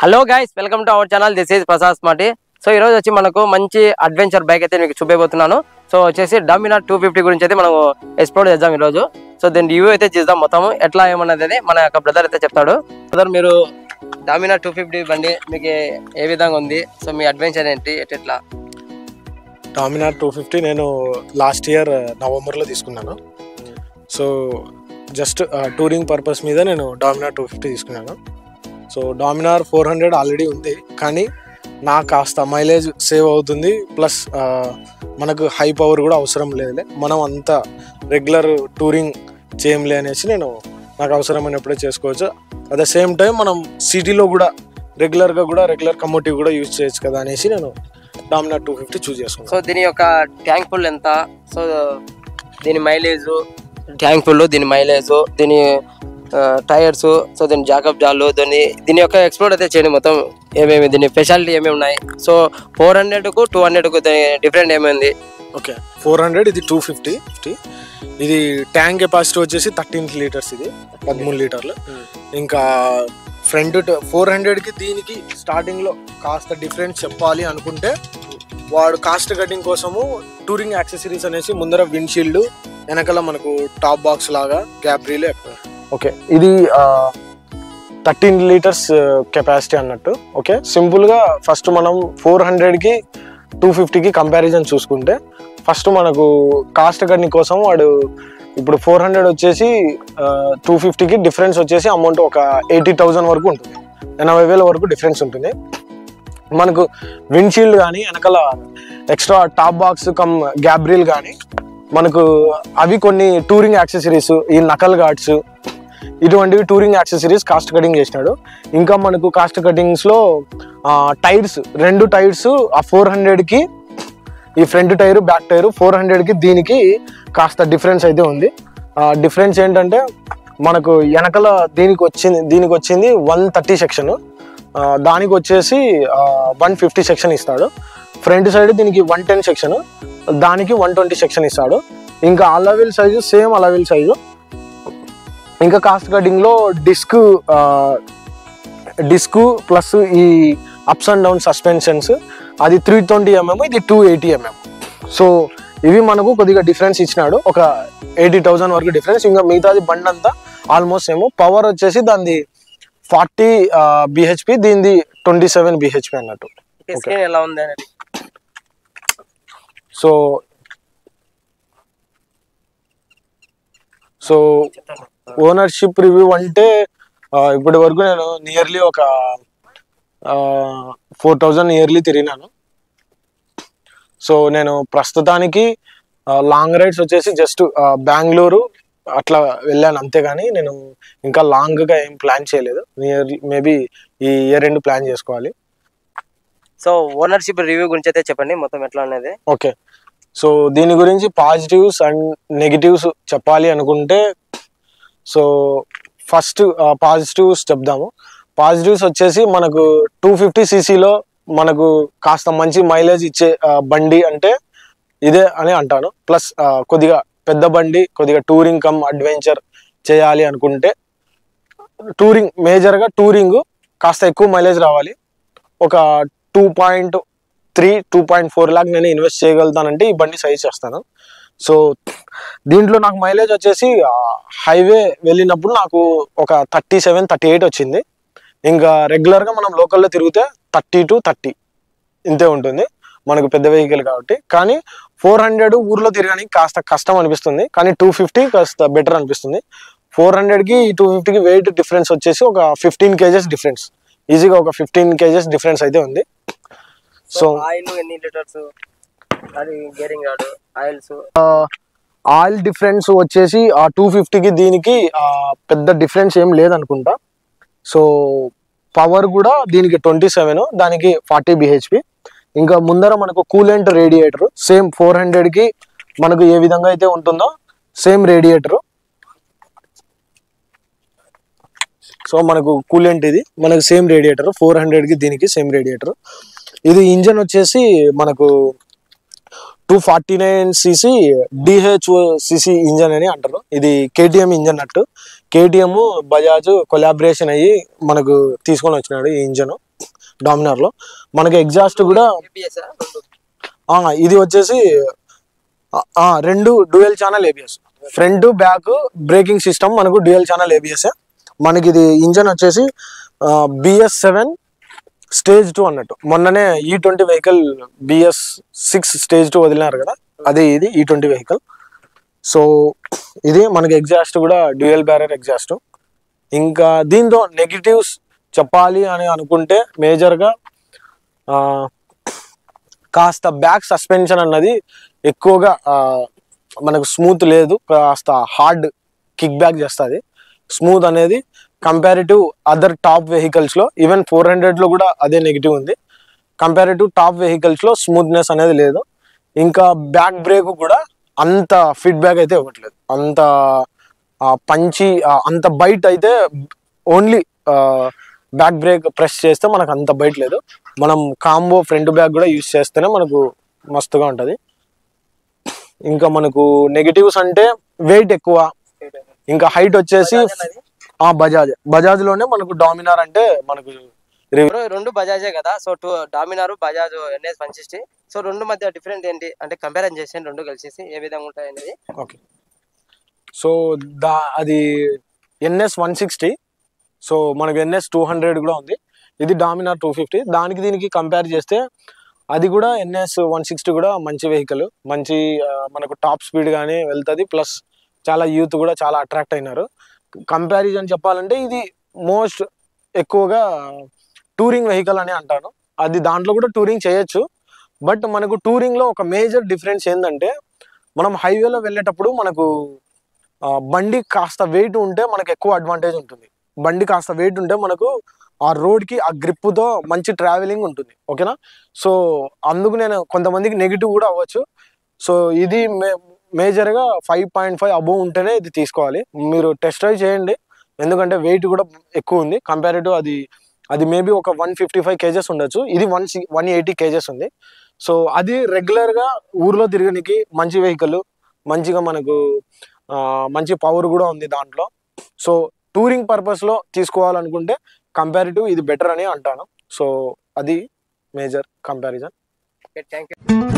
Hello guys, welcome to our channel. This is Prasad smarty. So ఈ రోజు వచ్చి మనకు మంచి అడ్వెంచర్ బైక్ అయితే మీకు చూపించబోతున్నాను. సో వచ్చేసి డామినార్ 250 గురించి అయితే మనం ఎక్స్ప్లోర్ చేద్దాం ఈ రోజు. సో దీని రివ్యూ అయితే చేద్దాం, మొత్తం ఎట్లా ఏమన్నది మన యొక్క బ్రదర్ అయితే చెప్తాడు. బ్రదర్, మీరు డామినార్ 250 బండి మీకు ఏ విధంగా ఉంది? సో మీ అడ్వెంచర్ ఏంటి, ఎట్లా? డామినార్ 250 నేను లాస్ట్ ఇయర్ నవంబర్లో తీసుకున్నాను. సో జస్ట్ టూరింగ్ పర్పస్ మీద నేను డామినార్ 250 తీసుకున్నాను. సో డామినార్ 400 ఆల్రెడీ ఉంది, కానీ నాకు కాస్త మైలేజ్ సేవ్ అవుతుంది, ప్లస్ మనకు హై పవర్ కూడా అవసరం లేదులే, మనం అంతా రెగ్యులర్ టూరింగ్ చేయలే అనేసి నాకు అవసరమైనప్పుడే చేసుకోవచ్చు. అట్ ద సేమ్ టైం మనం సిటీలో కూడా రెగ్యులర్ కమోటివ్ కూడా యూజ్ చేయొచ్చు కదా అనేసి నేను డామినార్ 250 చూస్ చేసుకున్నాను. సో దీని యొక్క ట్యాంక్ ఫుల్ ఎంత? సో దీని మైలేజ్, ట్యాంక్ ఫుల్, దీని మైలేజ్, దీని టైర్స్, సో దీని జాకప్ జాలు, దీని యొక్క ఎక్స్ప్లోర్ అయితే చేయండి మొత్తం. ఏమేమి దీని స్పెషాలిటీ ఏమేమి ఉన్నాయి? సో 400కు 200కు డిఫరెంట్ ఏమైంది? ఓకే, 400 ఇది 250. ఇది ట్యాంక్ కెపాసిటీ వచ్చేసి 13 లీటర్స్, ఇది 13 లీటర్లు. ఇంకా ఫ్రంట్ 400కి దీనికి స్టార్టింగ్లో కాస్త డిఫరెన్స్ చెప్పాలి అనుకుంటే, వాడు కాస్ట్ కటింగ్ కోసము టూరింగ్ యాక్సెసరీస్ అనేసి ముందర విండ్షీల్డ్, వెనకాల మనకు టాప్ బాక్స్ లాగా గ్యాబ్రీలే ఎక్కువ. ఓకే, ఇది 13 లీటర్స్ కెపాసిటీ అన్నట్టు. ఓకే, సింపుల్గా ఫస్ట్ మనం 400కి 250కి కంపారిజన్ చూసుకుంటే, ఫస్ట్ మనకు కాస్ట్ కటింగ్ కోసం వాడు ఇప్పుడు 400 వచ్చేసి 250కి డిఫరెన్స్ వచ్చేసి అమౌంట్ ఒక 80,000 వరకు ఉంటుంది, 80,000 వరకు డిఫరెన్స్ ఉంటుంది. మనకు విండ్షీల్డ్ కానీ వెనకాల ఎక్స్ట్రా టాప్ బాక్స్ కమ్ గ్యాబ్రీల్ కానీ మనకు అవి కొన్ని టూరింగ్ యాక్సెసరీస్, ఈ నకల్ గార్డ్స్, ఇటువంటివి టూరింగ్ యాక్సెసరీస్ కాస్ట్ కటింగ్ చేసినాడు. ఇంకా మనకు కాస్ట్ కటింగ్స్లో టైర్స్, 2 టైర్స్ ఆ 400కి, ఈ ఫ్రంట్ టైరు బ్యాక్ టైరు 400కి దీనికి కాస్త డిఫరెన్స్ అయితే ఉంది. డిఫరెన్స్ ఏంటంటే, మనకు వెనకాల దీనికి వచ్చింది 130 సెక్షన్, దానికి వచ్చేసి 150 సెక్షన్ ఇస్తాడు. ఫ్రంట్ సైడ్ దీనికి 110 సెక్షన్, దానికి 120 సెక్షన్ ఇస్తాడు. ఇంకా అలవెల్ సైజు సేమ్ అలవెల్ సైజు. ఇంకా కాస్ట్ కటింగ్లో డిస్క్ ప్లస్ ఈ అప్స్ అండ్ డౌన్ సస్పెన్షన్స్, అది 320mm, ఇది 280mm. సో ఇవి మనకు కొద్దిగా డిఫరెన్స్ ఇచ్చినాడు, ఒక 80,000 వరకు డిఫరెన్స్. ఇంకా మిగతాది బండి అంతా ఆల్మోస్ట్ ఏమో. పవర్ వచ్చేసి దాన్ని 40 bhp, దీనిది 27 bhp అన్నట్టు. ఎలా ఉంది అనేది? సో ఓనర్షిప్ రివ్యూ అంటే, ఇప్పటి వరకు నేను నియర్లీ ఒక 4,000 నియర్లీ తిరిగినాను. సో నేను ప్రస్తుతానికి లాంగ్ రైడ్స్ వచ్చేసి జస్ట్ బెంగళూరు అట్లా వెళ్ళాను అంతేగాని నేను ఇంకా లాంగ్గా ఏం ప్లాన్ చేయలేదు. మేబీ ఈ ఇయర్ ఎండ్ ప్లాన్ చేసుకోవాలి. సో ఓనర్షిప్ రివ్యూ గురించి అయితే చెప్పండి మొత్తం ఎట్లా అనేది. ఓకే, సో దీని గురించి పాజిటివ్స్ అండ్ నెగిటివ్స్ చెప్పాలి అనుకుంటే, సో ఫస్ట్ పాజిటివ్స్ చెప్దాము. పాజిటివ్స్ వచ్చేసి మనకు 250cc మనకు కాస్త మంచి మైలేజ్ ఇచ్చే బండి అంటే ఇదే అని అంటాను. ప్లస్ కొద్దిగా పెద్ద బండి, కొద్దిగా టూరింగ్ కమ్ అడ్వెంచర్ చేయాలి అనుకుంటే, మేజర్గా టూరింగ్ కాస్త ఎక్కువ మైలేజ్ రావాలి, ఒక 2.3, 2.4 lakh నేను ఇన్వెస్ట్ చేయగలుగుతానంటే ఈ బండి సజెస్ట్ చేస్తాను. సో దీంట్లో నాకు మైలేజ్ వచ్చేసి హైవే వెళ్ళినప్పుడు నాకు ఒక 37, 38 వచ్చింది. ఇంకా రెగ్యులర్గా మనం లోకల్లో తిరిగితే 30 to 30 ఇంతే ఉంటుంది, మనకు పెద్ద వెహికల్ కాబట్టి. కానీ 400 ఊర్లో తిరగడానికి కాస్త కష్టం అనిపిస్తుంది, కానీ 250 కాస్త బెటర్ అనిపిస్తుంది. 400కి 250కి వెయిట్ డిఫరెన్స్ వచ్చేసి ఒక 15 kgs డిఫరెన్స్, ఈజీగా ఒక 15 kgs డిఫరెన్స్ అయితే ఉంది. సో ఆయిల్ ఎన్ని లీటర్స్, అది gearing rod, oils, oil difference వచ్చేసి ఆ 250కి దీనికి పెద్ద డిఫరెన్స్ ఏం లేదనుకుంటా. సో పవర్ కూడా దీనికి 27, దానికి 40 bhp. ఇంకా ముందర మనకు కూలెంట్ రేడియేటర్ సేమ్ 400కి మనకు ఏ విధంగా అయితే ఉంటుందో సేమ్ రేడియేటరు. సో మనకు కూలెంట్ ఇది మనకు సేమ్ రేడియేటర్, 400కి దీనికి సేమ్ రేడియేటర్. ఇది ఇంజన్ వచ్చేసి మనకు 249cc DHCC ఇంజన్ అని అంటారు. ఇది KTM ఇంజన్ అట్టు. KTM బజాజ్ కొలాబరేషన్ అయ్యి మనకు తీసుకొని వచ్చినాడు ఈ ఇంజన్. డామినార్ లో. మనకి ఎగ్జాస్ట్ కూడా ఇది వచ్చేసి రెండు dual channel ABS, front back braking system మనకు డ్యూయల్ ఛానల్ ఏబిఎస్. మనకి ఇది ఇంజన్ వచ్చేసి BS7 స్టేజ్ 2 అన్నట్టు. మొన్ననే E20 వెహికల్ BS6 స్టేజ్ 2 వదిలినారు కదా, అదే ఇది E20 వెహికల్. సో ఇది మనకి ఎగ్జాస్ట్ కూడా డ్యూయల్ బ్యారర్ ఎగ్జాస్ట్. ఇంకా దీంతో నెగిటివ్స్ చెప్పాలి అని అనుకుంటే మేజర్గా కాస్త బ్యాక్ సస్పెన్షన్ అన్నది ఎక్కువగా మనకు స్మూత్ లేదు, కాస్త హార్డ్ కిక్ బ్యాక్ చేస్తుంది. స్మూత్ అనేది కంపారిటివ్ అదర్ టాప్ వెహికల్స్లో, ఈవెన్ 400లో కూడా అదే నెగిటివ్ ఉంది. కంపారిటివ్ టాప్ వెహికల్స్లో స్మూత్నెస్ అనేది లేదు. ఇంకా బ్యాక్ బ్రేక్ కూడా అంత ఫీడ్బ్యాక్ అయితే ఇవ్వట్లేదు, అంత పంచి అంత బైట్ అయితే ఓన్లీ బ్యాక్ బ్రేక్ ప్రెస్ చేస్తే మనకు అంత బైట్ లేదు. మనం కాంబో ఫ్రంట్ బ్యాక్ కూడా యూజ్ చేస్తేనే మనకు మస్తుగా ఉంటుంది. ఇంకా మనకు నెగిటివ్స్ అంటే వెయిట్ ఎక్కువ, ఇంకా హైట్ వచ్చేసి బజాజ్ లోనే మనకు డామినార్ అంటే మనకు రెండు బజాజే కదా. So Dominar Bajaj NS 160. So రెండు మధ్య డిఫరెంట్ ఏంటి అంటే కంపారిజన్ చేసి రెండు కలిసేసి ఏ విధంగా ఉంటాయి అనేది. ఓకే, సో అది NS 160. సో మనకు NS 200 కూడా ఉంది. ఇది డామినార్ 250. దానికి దీనికి కంపేర్ చేస్తే అది కూడా NS 160 కూడా మంచి వెహికల్, మంచి మనకు టాప్ స్పీడ్ కానీ వెళ్తుంది. ప్లస్ చాలా యూత్ కూడా చాలా అట్రాక్ట్ అయినారు. కంపారిజన్ చెప్పాలంటే ఇది మోస్ట్ ఎక్కువగా టూరింగ్ వెహికల్ అని అంటాను. అది దాంట్లో కూడా టూరింగ్ చేయొచ్చు. బట్ మనకు టూరింగ్లో ఒక మేజర్ డిఫరెన్స్ ఏంటంటే, మనం హైవేలో వెళ్ళేటప్పుడు మనకు బండి కాస్త వెయిట్ ఉంటే మనకు ఎక్కువ అడ్వాంటేజ్ ఉంటుంది. బండి కాస్త వెయిట్ ఉంటే మనకు ఆ రోడ్కి ఆ గ్రిప్తో మంచి ట్రావెలింగ్ ఉంటుంది. ఓకేనా? సో అందుకు నేను కొంతమందికి నెగిటివ్ కూడా అవ్వచ్చు. సో ఇది మేజర్గా 5.5 అబోవ్ ఉంటేనే ఇది తీసుకోవాలి. మీరు టెస్ట్ డ్రైవ్ చేయండి, ఎందుకంటే వెయిట్ కూడా ఎక్కువ ఉంది కంపారిటివ్. అది మేబీ ఒక 155 kgs ఉండొచ్చు, ఇది 180 kgs ఉంది. సో అది రెగ్యులర్గా ఊర్లో తిరగడానికి మంచి వెహికల్, మంచిగా మనకు మంచి పవర్ కూడా ఉంది దాంట్లో. సో టూరింగ్ పర్పస్లో తీసుకోవాలనుకుంటే కంపారిటివ్ ఇది బెటర్ అని అంటాను. సో అది మేజర్ కంపారిజన్. Thank you.